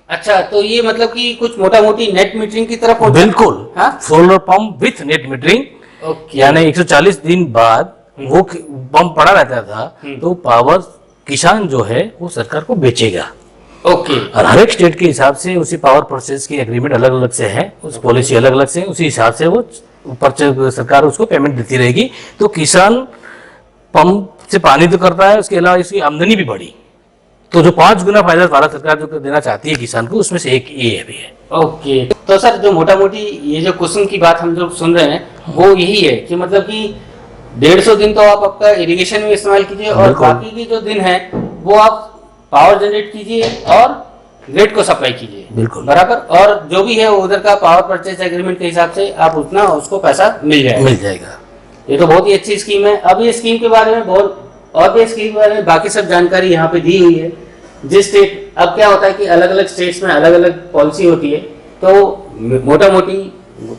अच्छा, तो ये मतलब कि कुछ मोटा मोटी नेट मीटरिंग की तरफ होता है? बिल्कुल। हाँ? Solar pump with net metering, okay. यानी 140 दिन बाद वो पंप पड़ा रहता था, तो पावर किसान जो है वो सरकार को बेचेगा। ओके। और हर एक स्टेट के हिसाब से उसी पावर परचेज की एग्रीमेंट अलग अलग से है, उस पॉलिसी अलग अलग से है, उसी हिसाब से वो परचेज सरकार उसको पेमेंट देती रहेगी। तो किसान पंप से पानी तो करता है, उसके अलावा इसकी आमदनी भी बढ़ी। तो जो 5 गुना फायदा भारत सरकार जो देना चाहती है किसान को, उसमें से एक ये भी है। ओके, तो सर जो मोटा मोटी ये जो कुसुम की बात हम जो सुन रहे हैं वो यही है कि मतलब कि 150 दिन तो आप आपका इरिगेशन में इस्तेमाल कीजिए और बिल्कुल। बाकी की जो दिन है वो आप पावर जनरेट कीजिए और ग्रिड को सप्लाई कीजिए। बिल्कुल। बराबर। और जो भी है उधर का पावर परचेज एग्रीमेंट के हिसाब से आप उतना उसको पैसा मिल जाएगा। ये तो बहुत ही अच्छी स्कीम है। अब ये स्कीम के बारे में बहुत और भी स्कीम के बारे में बाकी सब जानकारी यहाँ पे दी हुई है। जिस स्टेट, अब क्या होता है कि अलग अलग स्टेट्स में अलग अलग पॉलिसी होती है, तो मोटा मोटी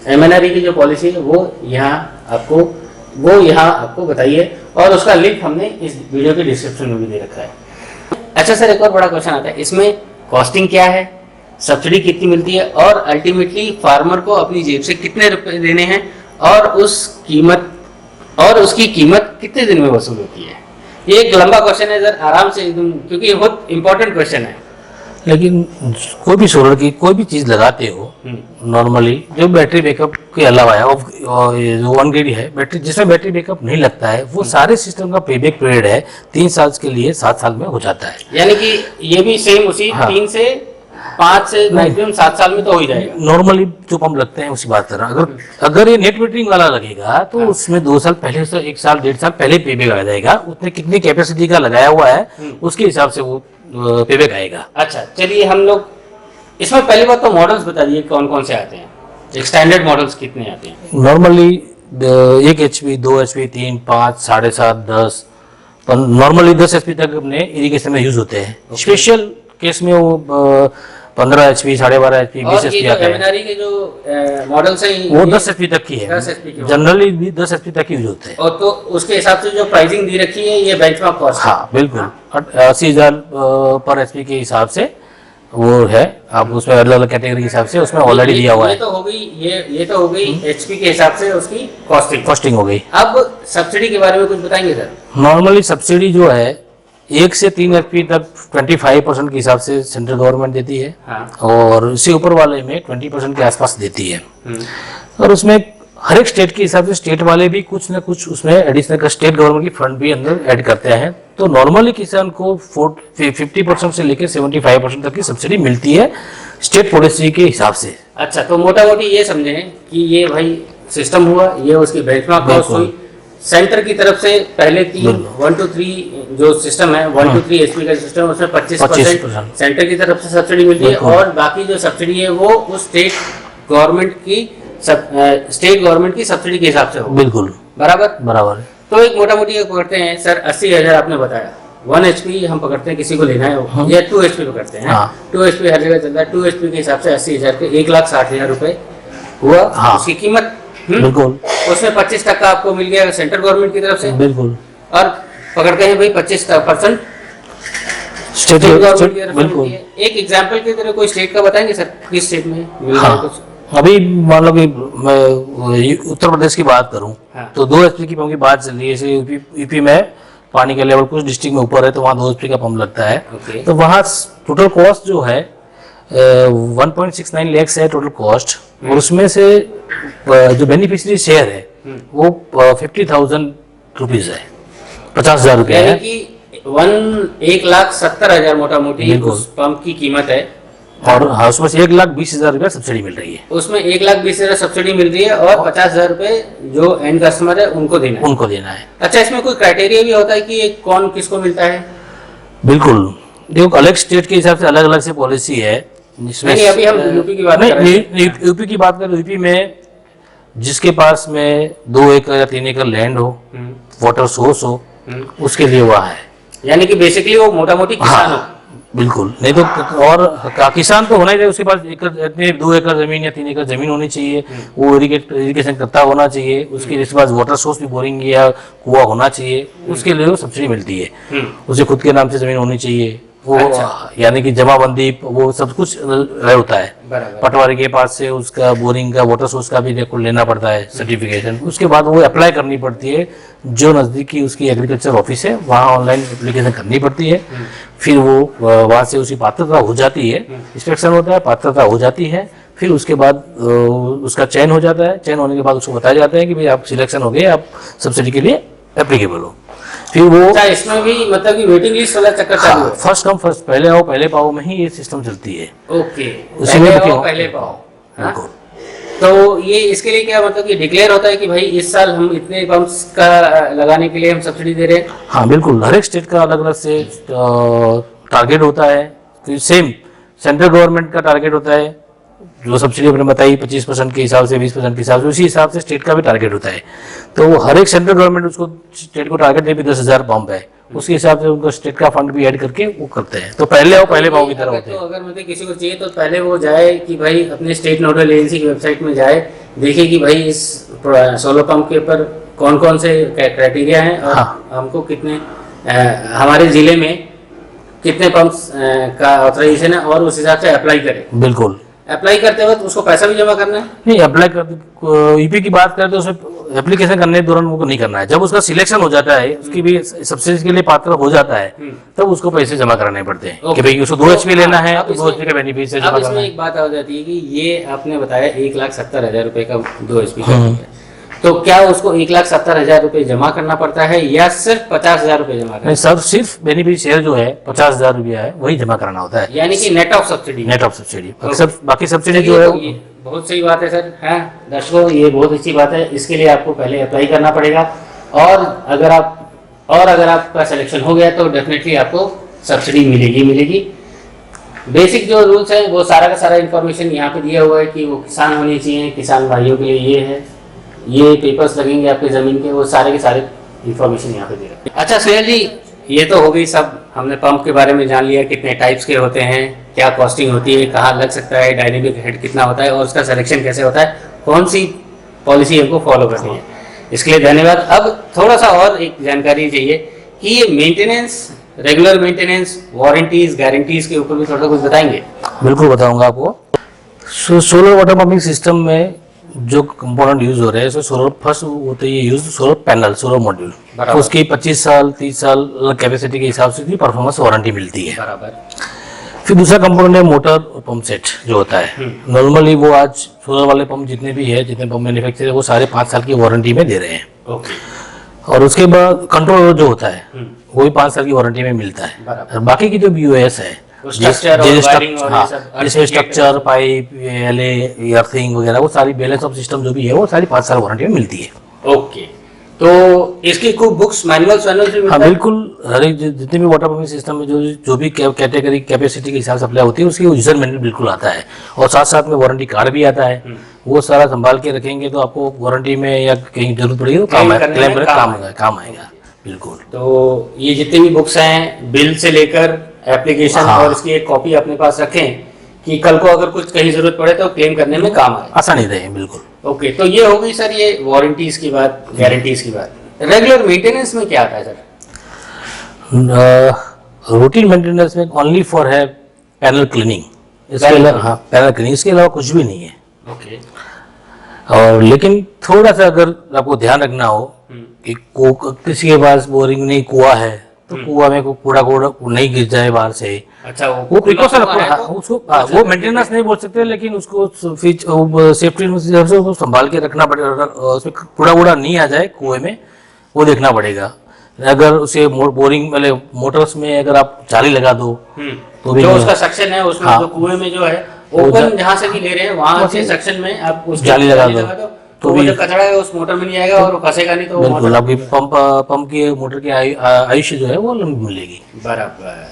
MNRE की जो पॉलिसी है वो यहाँ आपको बताइए और उसका लिंक हमने इस वीडियो के डिस्क्रिप्शन में भी दे रखा है। अच्छा सर, एक और बड़ा क्वेश्चन आता है, इसमें कॉस्टिंग क्या है, सब्सिडी कितनी मिलती है और अल्टीमेटली फार्मर को अपनी जेब से कितने रुपए देने हैं और उसकी कीमत कितने दिन में वसूल होती है? ये एक लंबा क्वेश्चन है सर, आराम से एकदम, क्योंकि ये बहुत इंपॉर्टेंट क्वेश्चन है। लेकिन कोई भी सोलर की कोई भी चीज लगाते हो, नॉर्मली जो बैटरी बैकअप के अलावा है, और ये जो 1 ग्रिड है बैटरी, जिसमें बैटरी बैकअप नहीं लगता है, वो सारे सिस्टम का पेबैक पीरियड है 3 साल के लिए 7 साल में हो जाता है। यानी कि ये भी सेम उसी हाँ। 3 से 5 से मैक्सिमम 7 साल में तो हो ही जाएगा। नॉर्मली जो पंप लगते हैं उसी बात कर रहा हूं। अगर ये नेट मीटरिंग वाला लगेगा तो उसमें 2 साल पहले से 1 साल 1.5 साल पहले पेबैक आ जाएगा। उसने कितनी कैपेसिटी का लगाया हुआ है उसके हिसाब से वो पेबैक आएगा। अच्छा, चलिए हम लोग इसमें पहली बात तो मॉडल्स बता दिए कौन कौन से आते हैं, एक स्टैंडर्ड मॉडल्स कितने आते हैं? Normally 1 HP, 2 HP, 3, 5, 7.5, 10, normally 10 HP तक अपने इरिगेशन में यूज होते हैं। स्पेशल केस में वो 15 HP, 12.5 HP, 20 और ये HP जो आता है। एमएनआरई के जो मॉडल्स हैं वो ये 10 HP तक की है, 10 HP की जनरली भी 10 HP तक यूज होते हैं। और तो उसके हिसाब से जो प्राइसिंग दी रखी है ये बेंचमार्क कॉस्ट है। हाँ बिल्कुल, 80,000 पर HP के हिसाब से वो है। आप उसमें अलग अलग कैटेगरी के हिसाब से उसमें ऑलरेडी दिया हुआ ये है। तो हो गई, ये तो हो गई एचपी के हिसाब से उसकी कॉस्टिंग। कॉस्टिंग हो गई। अब सब्सिडी के बारे में कुछ बताएंगे सर? नॉर्मली सब्सिडी जो है 1 से 3 HP तक 25% के हिसाब से सेंट्रल गवर्नमेंट देती है, हाँ। और इससे ऊपर वाले में 20% के आसपास देती है। हम्म। और उसमें हर एक स्टेट के हिसाब से स्टेट वाले भी कुछ ना कुछ उसमें एडिशनल का स्टेट गवर्नमेंट की फंड भी अंदर ऐड करते हैं। तो नॉर्मली किसान को 50% से लेकर 75% तक की सब्सिडी मिलती है स्टेट पॉलिसी के हिसाब से। अच्छा, तो मोटा मोटी ये समझें कि ये भाई सिस्टम हुआ, ये उसकी बेंचमार्क कॉस्ट हुई। सेंटर की तरफ से पहले 1 to 3 जो सिस्टम है, 1 to 3 एचपी का सिस्टम, उसमें 25% सेंटर की तरफ से सब्सिडी मिलती है, और बाकी जो सब्सिडी है वो उस स्टेट गवर्नमेंट की सब्सिडी के हिसाब से हो। बिल्कुल बराबर बराबर। तो एक मोटा मोटी पकड़ते हैं सर, 80,000 आपने बताया, 1 HP हम पकड़ते हैं, किसी को लेना है वो, या 2 HP पकड़ते हैं। हाँ। 2 HP हर जगह चलता है। 2 HP के हिसाब से 80,000 के 1,60,000 रुपए हुआ। हाँ। उसकी कीमत बिल्कुल। उसमें 25% आपको मिल गया सेंट्रल गवर्नमेंट की तरफ से। बिल्कुल। और पकड़ते हैं भाई 25% स्टेट गवर्नमेंट की तरफ से बिल्कुल। मिलती है। एक एग्जाम्पल की तरह कोई स्टेट का बताएंगे सर, किस स्टेट में मिल रहा है कुछ? अभी मान लो कि मैं उत्तर प्रदेश की बात करूं, हाँ। तो 2 HP की पंप की बात चल रही है। जैसे यूपी में पानी का लेवल कुछ डिस्ट्रिक्ट में ऊपर है तो वहाँ 2 HP का पंप लगता है। ओके। तो वहाँ टोटल कॉस्ट जो है 1.69 लाख है टोटल कॉस्ट, और उसमें से जो बेनिफिशियरी शेयर है वो 50,000 रुपीज है, 50,000 रुपये यानी है। कि 1,70,000 मोटा मोटी बिल्कुल। उस पंप की कीमत है, और हाँ, उसमें से 1,20,000 रुपये सब्सिडी मिल रही है। उसमें 1,20,000 सब्सिडी मिल रही है, और 50,000 रुपए जो एंड कस्टमर है उनको देना है। उनको देना है। अच्छा, इसमें कोई क्राइटेरिया भी होता है कि ये कौन किसको मिलता है? बिल्कुल, देखो अलग स्टेट के हिसाब से अलग अलग से पॉलिसी है। नहीं, अभी हम यूपी की बात कर रहे हैं। यूपी की बात करें, यूपी में जिसके पास में 2 एकड़ या 3 एकड़ लैंड हो, वाटर सोर्स हो, उसके लिए हुआ है। यानी कि बेसिकली वो मोटा मोटी किसान हो। बिल्कुल, नहीं तो और किसान तो होना ही चाहिए, उसके पास इतने 2 एकड़ जमीन या 3 एकड़ जमीन होनी चाहिए, वो इरिगेशन करता होना चाहिए, उसके पास वाटर सोर्स भी बोरिंग या कुआ होना चाहिए, उसके लिए वो सब्सिडी मिलती है। उसे खुद के नाम से जमीन होनी चाहिए, वो यानी कि जमाबंदी वो सब कुछ होता है। पटवारी के पास से उसका बोरिंग का वाटर सोर्स का भी रेकॉर्ड लेना पड़ता है, सर्टिफिकेशन। उसके बाद वो अप्लाई करनी पड़ती है, जो नज़दीकी उसकी एग्रीकल्चर ऑफिस है वहाँ ऑनलाइन एप्लीकेशन करनी पड़ती है। फिर वो वहाँ से उसकी पात्रता हो जाती है, इंस्पेक्शन होता है, पात्रता हो जाती है, फिर उसके बाद उसका चयन हो जाता है। चयन होने के बाद उसको बताया जाता है कि भाई आप सिलेक्शन हो गए, आप सब्सिडी के लिए एप्लीकेबल हो। फिर वो इसमें भी मतलब कि वेटिंग लिस्ट वाला चक्कर चालू है। फर्स्ट कम फर्स्ट, पहले आओ पहले पाओ में ही ये सिस्टम चलती है। ओके, उसी में पहले पाओ। हाँ? तो ये इसके लिए क्या मतलब कि डिक्लेयर होता है कि भाई इस साल हम इतने पंप्स का लगाने के लिए हम सब्सिडी दे रहे हैं? हाँ बिल्कुल, हर एक स्टेट का अलग अलग से टारगेट होता है। तो सेम सेंट्रल गवर्नमेंट का टारगेट होता है, जो सब्सिडी आपने बताई 25% के हिसाब से, 20% के हिसाब से, उसी हिसाब से स्टेट का भी टारगेट होता है। तो हर एक सेंट्रल गवर्नमेंट उसको स्टेट को टारगेट दे भी 10,000 पंप है, उसके हिसाब से उनको स्टेट का फंड भी ऐड करके वो करते हैं। तो पहले आओ पहले पाओ की तरह होते हैं। तो अगर मतलब किसी को चाहिए तो पहले वो जाए कि भाई अपने स्टेट नोडल एजेंसी की वेबसाइट में जाए, देखे कि भाई इस सोलर पंप के ऊपर कौन कौन से क्राइटेरिया हैं, और हमको कितने हमारे जिले में कितने पंप्स का ऑथराइजेशन है, और उस हिसाब से अप्लाई करें। बिल्कुल, अप्लाई करते वक्त उसको पैसा भी जमा करना है? नहीं, अप्लाई कर यूपी की बात करें तो उसमें एप्लीकेशन करने के दौरान वो नहीं करना है। जब उसका सिलेक्शन हो जाता है, उसकी भी सब्सिडी के लिए पात्र हो जाता है, तब उसको पैसे जमा कराने पड़ते हैं कि भाई उसको 2 HP लेना है तो 2 HP का बेनिफिट से जमा करना है। एक बात आ जाती है कि ये आपने बताया 1,70,000 रुपए का 2 HP का है, तो क्या उसको 1,70,000 रुपए जमा करना पड़ता है या सिर्फ 50,000 रुपए जमा करना? नहीं सर, सिर्फ बेनिफिट शेयर जो है 50,000 रुपया है, वही जमा कराना होता है, यानी कि net of subsidy. Net of subsidy. बाकी सब्सिडी जो है ये बहुत सही बात है सर। हाँ दर्शकों, ये बहुत अच्छी बात है। इसके लिए आपको पहले अप्लाई करना पड़ेगा, और अगर आपका सिलेक्शन हो गया तो डेफिनेटली आपको सब्सिडी मिलेगी। बेसिक जो रूल्स है वो सारा का सारा इन्फॉर्मेशन यहाँ पे दिया हुआ है कि वो किसान होने चाहिए, किसान भाइयों के लिए ये है, ये पेपर्स लगेंगे आपके ज़मीन के, वो सारे के सारे इन्फॉर्मेशन यहाँ पे दे रहे हैं। अच्छा सुहेल जी, ये तो हो गई सब, हमने पंप के बारे में जान लिया, कितने टाइप्स के होते हैं, क्या कॉस्टिंग होती है, कहाँ लग सकता है, डायनेमिक हेड कितना होता है और उसका सिलेक्शन कैसे होता है, कौन सी पॉलिसी हमको फॉलो करनी है। इसके लिए धन्यवाद। अब थोड़ा सा और एक जानकारी चाहिए कि ये maintenance, regular maintenance, warranties, guarantees के ऊपर भी थोड़ा कुछ बताएंगे। बिल्कुल बताऊंगा आपको। सोलर वाटर पंपिंग सिस्टम में जो कंपोनेंट यूज हो रहे हैं, सोलर फर्स्ट होते हैं use solar panel, solar module, तो उसकी 25 साल 30 साल कैपेसिटी के हिसाब से परफॉर्मेंस वारंटी मिलती है। बराबर। फिर दूसरा कंपोनेंट है मोटर और पंप सेट जो होता है। नॉर्मली वो आज सोलर वाले पंप जितने भी है, जितने पंप मैन्युफैक्चर है, वो सारे 5 साल की वारंटी में दे रहे हैं। ओके। और उसके बाद कंट्रोलर जो होता है वो भी 5 साल की वारंटी में मिलता है। और बाकी की जो BOS है, जैसे स्ट्रक्चर, पाइप, एले, अर्थिंग वगैरह, वो सारी बैलेंस ऑफ सिस्टम जो भी है वो सारी 5 साल वारंटी में मिलती है। ओके। तो इसकी खूब बुक्स, मैनुअल्स भी हाँ बिल्कुल। हर एक जितने भी वाटर पंपिंग सिस्टम में जो भी कैटेगरी कैपेसिटी के हिसाब से अप्लाई होती है, उसकी यूजर मैनुअल बिल्कुल आता है और साथ साथ में वारंटी कार्ड भी आता है। वो सारा संभाल के रखेंगे तो आपको वारंटी में या कहीं जरूरत पड़ेगी तो काम आएगा। बिल्कुल। तो ये जितनी भी बुक्स हैं, बिल से लेकर एप्लीकेशन, और इसकी एक कॉपी अपने पास रखें कि कल को अगर कुछ कहीं जरूरत पड़े तो क्लेम करने में काम आए, आसानी रहे। बिल्कुल। ओके। तो ये हो गई सर ये वारंटीज की बात, गारंटीज की बात। रेगुलर मेंटेनेंस में क्या आता है सर? रूटीन मेंटेनेंस में ओनली फॉर है पैनल क्लीनिंग, इसके अलावा हाँ पैनल क्लीनिंग, इसके अलावा कुछ भी नहीं है। ओके। और लेकिन थोड़ा सा अगर आपको ध्यान रखना हो कि किसी के पास बोरिंग नहीं, कुआं है, तो कुआं में कूड़ा नहीं गिर जाए बाहर से। अच्छा। वो प्रिकॉशन उसको वो मेंटेनेंस नहीं बोल सकते, लेकिन उसको सेफ्टी से उसको संभाल के रखना पड़ेगा। उसमें कूड़ा नहीं आ जाए कुएं में, वो देखना पड़ेगा। अगर उसे बोरिंग वाले मोटर्स में अगर आप जाली लगा दो तो भी जो उसका सेक्शन है उसमें, जो कुएं में जो है ओपन जहाँ से भी ले रहे हैं वहां से सेक्शन में आप उसकी जाली लगा दो तो वो जो कचरा है उस मोटर में नहीं आएगा और फंसेगा नहीं। तो बिल्कुल आपकी पंप की मोटर की आयुष्य जो है वो लंबी मिलेगी। बराबर।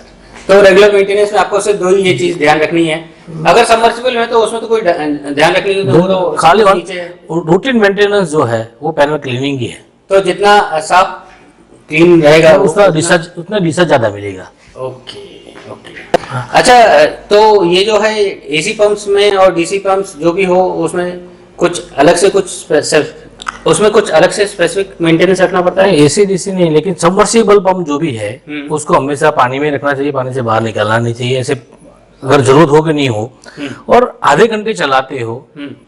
तो रेगुलर मेंटेनेंस में आपको सिर्फ दो ही ये चीज ध्यान रखनी है। अगर सबमर्सिबल है तो उसमें तो कोई ध्यान रखने की तो खाली रूटीन मेंटेनेंस जो है वो पैनल क्लीनिंग ही है। तो जितना साफ क्लीन रहेगा उतना रिसर्च ज्यादा मिलेगा। Okay okay. अच्छा, तो ये जो है एसी पंप्स में और डीसी पंप्स जो भी हो उसमें कुछ अलग से स्पेसिफिक मेंटेनेंस रखना पड़ता है? एसी डीसी नहीं, लेकिन सबमर्सिबल पंप जो भी है उसको हमेशा पानी में रखना चाहिए, पानी से बाहर निकालना नहीं चाहिए। ऐसे अगर जरूरत हो कि नहीं हो और आधे घंटे चलाते हो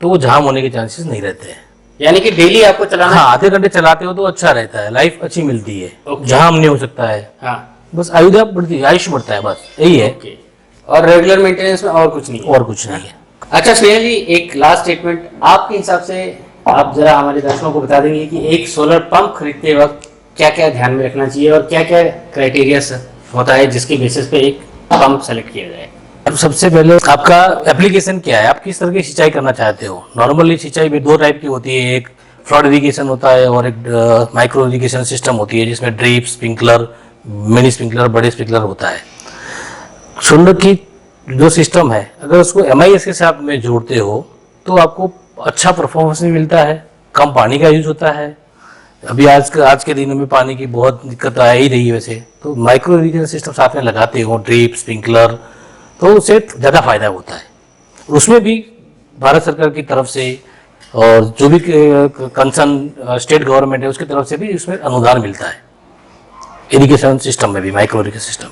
तो वो जाम होने के चांसेस नहीं रहते हैं। यानी कि डेली आपको चलाना? हाँ, आधे घंटे चलाते हो तो अच्छा रहता है, लाइफ अच्छी मिलती है, जाम नहीं हो सकता है। हाँ, बस आयुष बढ़ता है, बस यही है। और रेगुलर मेंटेनेंस में और कुछ नहीं? और कुछ नहीं है। अच्छा स्नेहल जी, एक लास्ट स्टेटमेंट आपके हिसाब से आप जरा हमारे दर्शकों को बता देंगे कि एक सोलर पंप खरीदते वक्त क्या क्या ध्यान में रखना चाहिए और क्या क्या क्राइटेरिया होता है जिसके बेसिस पे एक पंप सेलेक्ट किया जाए? सबसे पहले आपका एप्लीकेशन क्या है, आप किस तरह की सिंचाई करना चाहते हो। नॉर्मली सिंचाई भी दो टाइप की होती है, एक फ्लड इरिगेशन होता है और एक माइक्रो इरिगेशन सिस्टम होती है जिसमें ड्रिप, स्प्रिंकलर, मिनी स्प्रिंकलर, बड़े स्प्रिंकलर होता है। सोलर की जो सिस्टम है अगर उसको MIS के साथ में जोड़ते हो तो आपको अच्छा परफॉर्मेंस भी मिलता है, कम पानी का यूज होता है। अभी आज के दिनों में पानी की बहुत दिक्कत आ ही रही है, वैसे तो माइक्रो इरिगेशन सिस्टम साथ में लगाते हो, ड्रिप, स्प्रिंकलर, तो उससे ज़्यादा फायदा होता है। उसमें भी भारत सरकार की तरफ से और जो भी कंसर्न स्टेट गवर्नमेंट है उसकी तरफ से भी उसमें अनुदान मिलता है इरिगेशन सिस्टम में भी, माइक्रो इरिगेशन सिस्टम।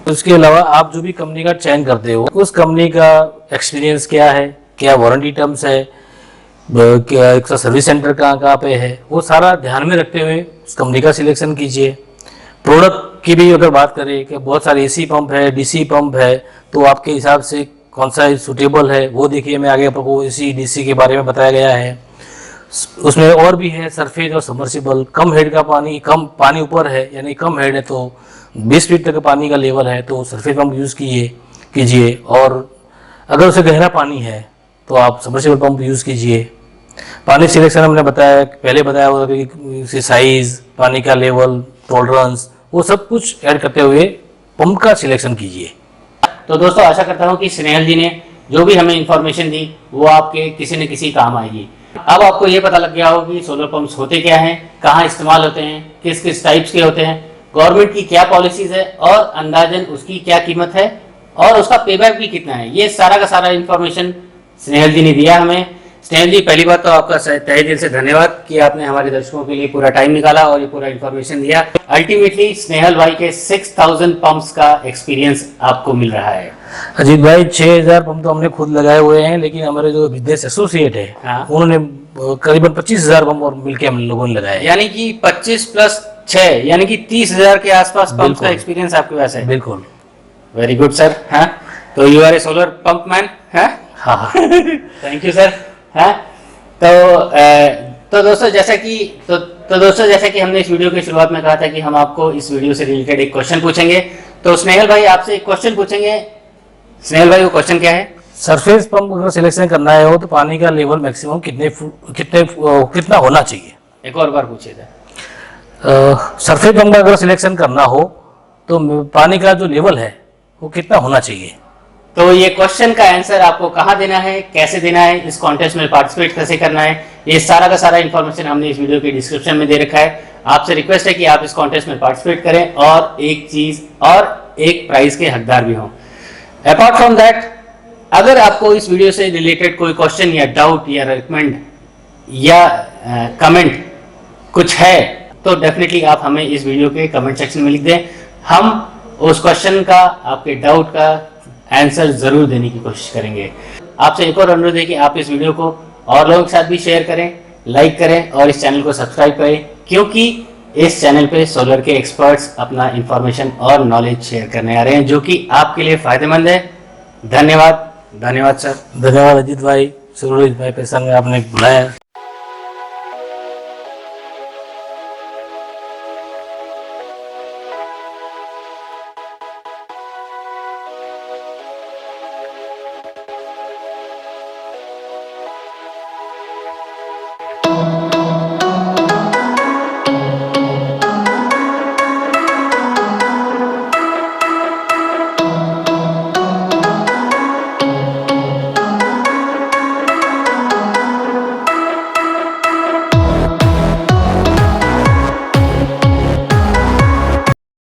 उसके अलावा आप जो भी कंपनी का चयन करते हो उस कंपनी का एक्सपीरियंस क्या है, क्या वारंटी टर्म्स है, क्या एक सर्विस सेंटर कहाँ पे है, वो सारा ध्यान में रखते हुए उस कंपनी का सिलेक्शन कीजिए। प्रोडक्ट की भी अगर बात करें कि बहुत सारे AC पंप है, DC पंप है, तो आपके हिसाब से कौन सा सूटेबल है वो देखिए। मैं आगे आपको AC DC के बारे में बताया गया है। उसमें और भी है सरफेस और सबमर्सिबल। कम हेड का पानी, कम पानी ऊपर है यानी कम हेड है तो 20 फीट तक पानी का लेवल है तो सरफेस पंप यूज़ कीजिए। और अगर उसे गहरा पानी है तो आप सबमर्सिबल पंप यूज़ कीजिए। पानी सिलेक्शन हमने पहले बताया होगा कि साइज, पानी का लेवल, टॉलरेंस, वो सब कुछ ऐड करते हुए पंप का सिलेक्शन कीजिए। तो दोस्तों आशा करता हूँ कि स्नेहल जी ने जो भी हमें इंफॉर्मेशन दी वो आपके किसी न किसी काम आएगी। अब आपको ये पता लग गया हो कि सोलर पंप्स होते क्या हैं, कहाँ इस्तेमाल होते हैं, किस किस टाइप्स के होते हैं, गवर्नमेंट की क्या पॉलिसीज है और अंदाजन उसकी क्या कीमत है और उसका पेबैक भी कितना है, ये सारा का सारा इंफॉर्मेशन स्नेहल जी ने दिया हमें। स्नेहल जी, पहली बात तो आपका तहे दिल से धन्यवाद कि आपने हमारे दर्शकों के लिए पूरा टाइम निकाला और ये पूरा इंफॉर्मेशन दिया। अल्टीमेटली स्नेहल भाई के 6000 पंप्स का एक्सपीरियंस आपको मिल रहा है। अजीत भाई 6000 पंप तो हमने खुद लगाए हुए हैं, लेकिन हमारे जो बिजनेस एसोसिएट है हाँ। उन्होंने करीबन 25,000 पंप और मिलके हम लोगों ने लगाए। यानी कि 25 प्लस 6 यानी कि 30,000 के आसपास पंप बिल्कुल। का एक्सपीरियंस आपके पास है। बिल्कुल। Very good sir. हाँ, तो you are a solar pump man. हाँ, हाँ थैंक यू सर। हाँ, तो दोस्तों जैसा कि हमने इस वीडियो की शुरुआत में कहा था कि हम आपको इस वीडियो से रिलेटेड एक क्वेश्चन पूछेंगे, तो स्नेहल भाई आपसे एक क्वेश्चन पूछेंगे। स्नेहल भाई, वो क्वेश्चन क्या है? सरफेस पंप अगर सिलेक्शन करना है हो तो पानी का लेवल मैक्सिमम कितना होना चाहिए? एक और बार पूछिए था। सरफेस पंप का अगर सिलेक्शन करना हो तो पानी का जो लेवल है वो कितना होना चाहिए? तो ये क्वेश्चन का आंसर आपको कहाँ देना है, कैसे देना है, इस कॉन्टेस्ट में पार्टिसिपेट कैसे करना है, ये सारा का सारा इन्फॉर्मेशन हमने इस वीडियो के डिस्क्रिप्शन में दे रखा है। आपसे रिक्वेस्ट है कि आप इस कॉन्टेस्ट में पार्टिसिपेट करें और एक प्राइज के हकदार भी हों। अपार्ट फ्रॉम दैट, अगर आपको इस वीडियो से रिलेटेड कोई क्वेश्चन या डाउट या रिकमेंड या कमेंट कुछ है तो डेफिनेटली आप हमें इस वीडियो के कमेंट सेक्शन में लिख दें। हम उस क्वेश्चन का, आपके डाउट का आंसर जरूर देने की कोशिश करेंगे। आपसे एक और अनुरोध है कि आप इस वीडियो को और लोगों के साथ भी शेयर करें, लाइक करें और इस चैनल को सब्सक्राइब करें, क्योंकि इस चैनल पे सोलर के एक्सपर्ट्स अपना इंफॉर्मेशन और नॉलेज शेयर करने आ रहे हैं जो कि आपके लिए फायदेमंद है। धन्यवाद। धन्यवाद सर। धन्यवाद अजीत भाई, सूरज भाई पैसा में आपने बुलाया।